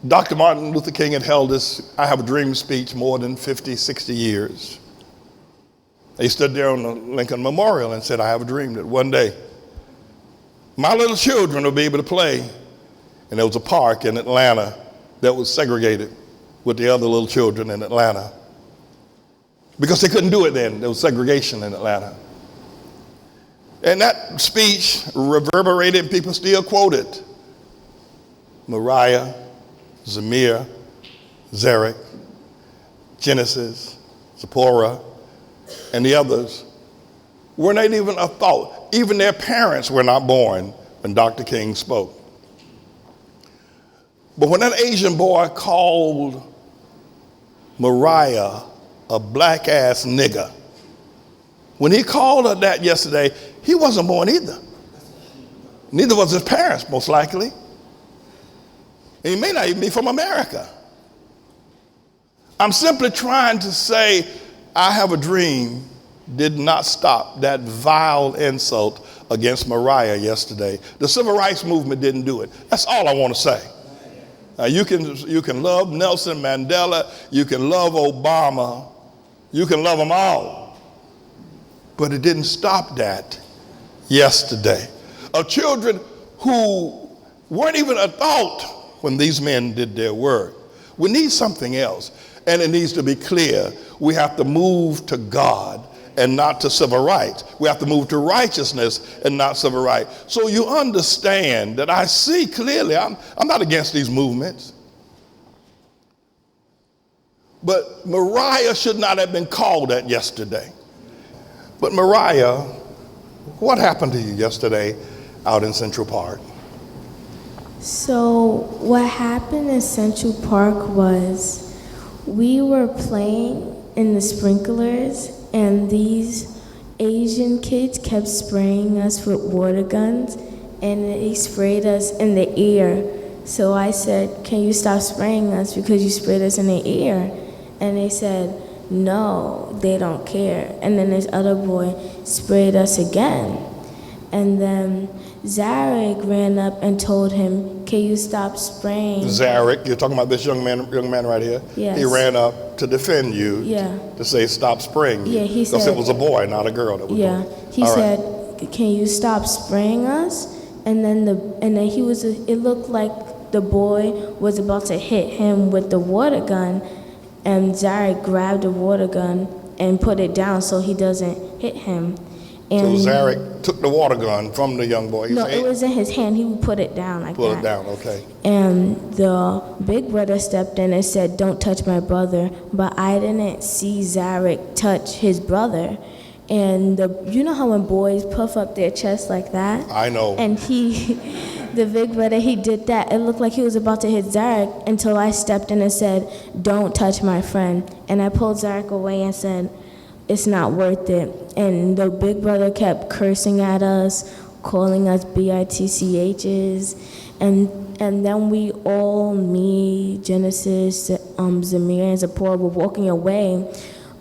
Dr. Martin Luther King had held this I Have a Dream speech more than 50, 60 years. He stood there on the Lincoln Memorial and said, I have a dream that one day my little children will be able to play. And there was a park in Atlanta that was segregated with the other little children in Atlanta. Because they couldn't do it then. There was segregation in Atlanta. And that speech reverberated and people still quote it. Mariah, Zamir, Zarek, Genesis, Zipporah, and the others were not even a thought. Even their parents were not born when Dr. King spoke. But when that Asian boy called Mariah a black-ass nigger, when he called her that yesterday, he wasn't born either. Neither was his parents, most likely. And he may not even be from America. I'm simply trying to say, I have a dream did not stop that vile insult against Mariah yesterday. The civil rights movement didn't do it. That's all I want to say. You can love Nelson Mandela, you can love Obama, you can love them all. But it didn't stop that yesterday. Of children who weren't even a thought when these men did their work. We need something else. And it needs to be clear. We have to move to God and not to civil rights. We have to move to righteousness and not civil rights. So you understand that I see clearly, I'm not against these movements. But Mariah should not have been called that yesterday. But Mariah, what happened to you yesterday out in Central Park? So what happened in Central Park was we were playing in the sprinklers and these Asian kids kept spraying us with water guns and they sprayed us in the ear. So I said, can you stop spraying us because you sprayed us in the ear? And they said, no, they don't care. And then this other boy sprayed us again. And then Zarek ran up and told him, can you stop spraying? Zarek, you're talking about this young man right here? Yes. He ran up to defend you, Yeah. to say stop spraying you. Yeah, he said. Because it was a boy, not a girl that was doing it. Yeah, he said, can you stop spraying us? And then it looked like the boy was about to hit him with the water gun, and Zarek grabbed the water gun and put it down so he doesn't hit him. And so Zarek took the water gun from the young boy. No, it was in his hand. He would put it down like that. Put it down, okay. And the big brother stepped in and said, don't touch my brother. But I didn't see Zarek touch his brother. And you know how when boys puff up their chest like that? I know. And the big brother, he did that. It looked like he was about to hit Zarek until I stepped in and said, don't touch my friend. And I pulled Zarek away and said, it's not worth it. And the big brother kept cursing at us, calling us bitchs. And then we all, me, Genesis, Zamir, and Zipporah were walking away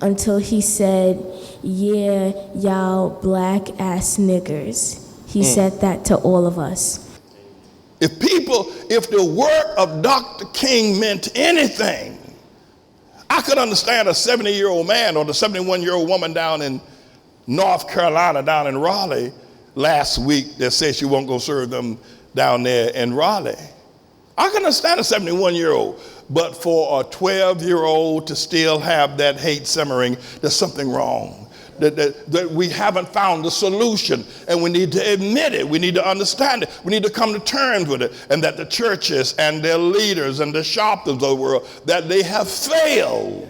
until he said, yeah, y'all black-ass niggers. He said that to all of us. If the work of Dr. King meant anything, I could understand a 70-year-old man or the 71-year-old woman down in North Carolina, down in Raleigh, last week that said she won't go serve them down there in Raleigh. I can understand a 71-year-old, but for a 12-year-old to still have that hate simmering, there's something wrong. That we haven't found the solution, and we need to admit it. We need to understand it. We need to come to terms with it, and that the churches and their leaders and the shoppers of the world, that they have failed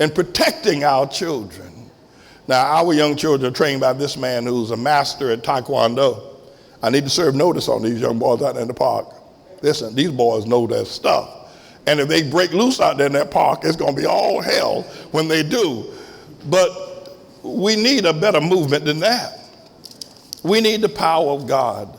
in protecting our children. Now, our young children are trained by this man who's a master at Taekwondo. I need to serve notice on these young boys out there in the park. Listen, these boys know their stuff. And if they break loose out there in that park, it's going to be all hell when they do. But we need a better movement than that. We need the power of God.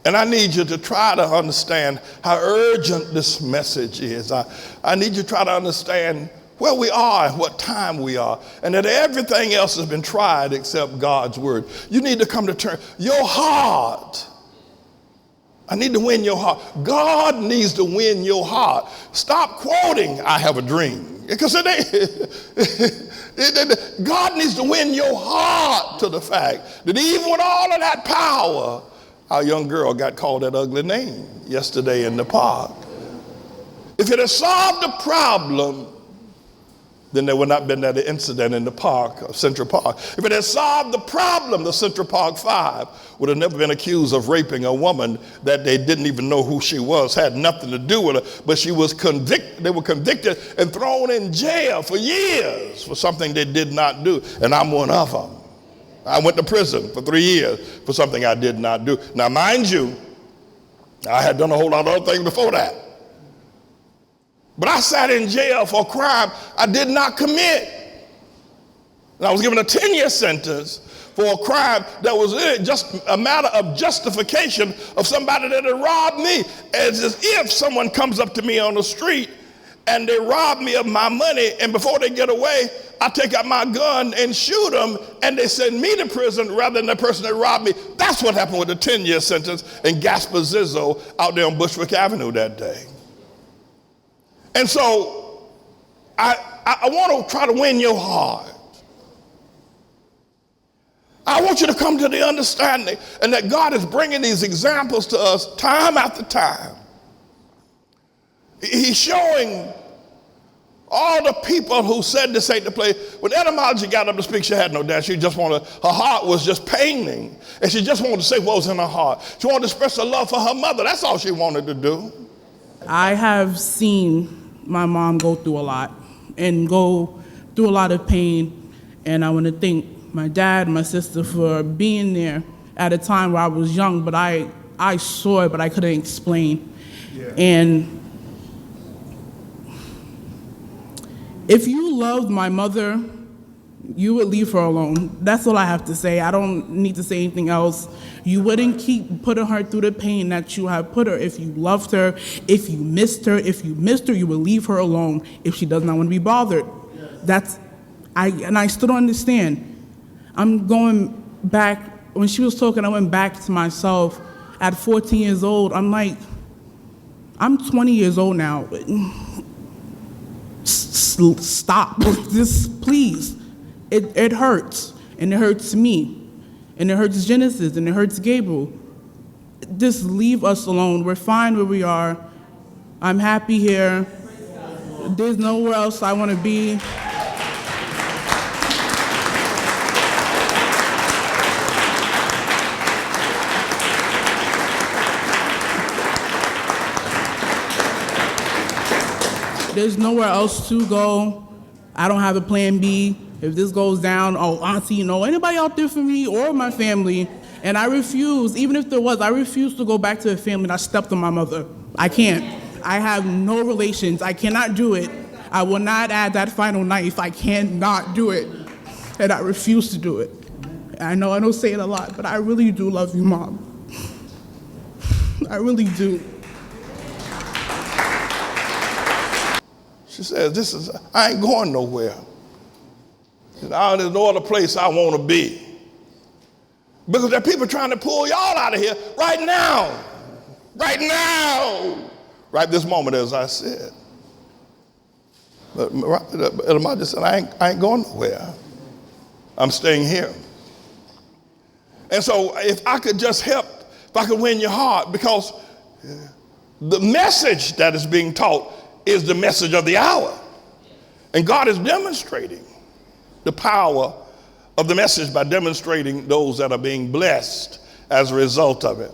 And I need you to try to understand how urgent this message is. I need you to try to understand where we are and what time we are, and that everything else has been tried except God's word. You need to come to terms. Your heart, I need to win your heart. God needs to win your heart. Stop quoting, I have a dream. Because God needs to win your heart to the fact that even with all of that power, our young girl got called that ugly name yesterday in the park. If it had solved the problem, then there would not have been that incident in the park, Central Park. If it had solved the problem, the Central Park 5 would have never been accused of raping a woman that they didn't even know who she was, had nothing to do with her, but she was convicted. They were convicted and thrown in jail for years for something they did not do, and I'm one of them. I went to prison for 3 years for something I did not do. Now, mind you, I had done a whole lot of other things before that. But I sat in jail for a crime I did not commit. And I was given a 10-year sentence for a crime that was just a matter of justification of somebody that had robbed me. As if someone comes up to me on the street and they rob me of my money, and before they get away, I take out my gun and shoot them, and they send me to prison rather than the person that robbed me. That's what happened with the 10-year sentence in Gaspar Zizzo out there on Bushwick Avenue that day. And so I want to try to win your heart. I want you to come to the understanding and that God is bringing these examples to us time after time. He's showing all the people who said this ain't the place. When etymology got up to speak, she had no doubt. She just wanted, her heart was just paining. And she just wanted to say what was in her heart. She wanted to express her love for her mother. That's all she wanted to do. I have seen my mom go through a lot and go through a lot of pain. And I want to thank my dad and my sister for being there at a time where I was young, but I saw it, but I couldn't explain. Yeah. And if you loved my mother, you would leave her alone. That's all I have to say. I don't need to say anything else. You wouldn't keep putting her through the pain that you have put her. If you loved her, if you missed her, you would leave her alone if she does not want to be bothered. Yes. I still don't understand. I'm going back, when she was talking, I went back to myself at 14 years old. I'm like, I'm 20 years old now. Stop, just please. It hurts, and it hurts me, and it hurts Genesis, and it hurts Gabriel. Just leave us alone. We're fine where we are. I'm happy here. There's nowhere else I want to be. There's nowhere else to go. I don't have a plan B. If this goes down, oh, auntie, anybody out there for me or my family? And I refuse, even if there was, I refuse to go back to the family that stepped on my mother. I can't. I have no relations. I cannot do it. I will not add that final knife. I cannot do it. And I refuse to do it. I know I don't say it a lot, but I really do love you, Mom. I really do. She says, I ain't going nowhere. There's no other place I want to be. Because there are people trying to pull y'all out of here right now. Right now. Right this moment, as I said. But Elijah said, I ain't going nowhere. I'm staying here. And so if I could just help, if I could win your heart, because the message that is being taught is the message of the hour. And God is demonstrating the power of the message by demonstrating those that are being blessed as a result of it.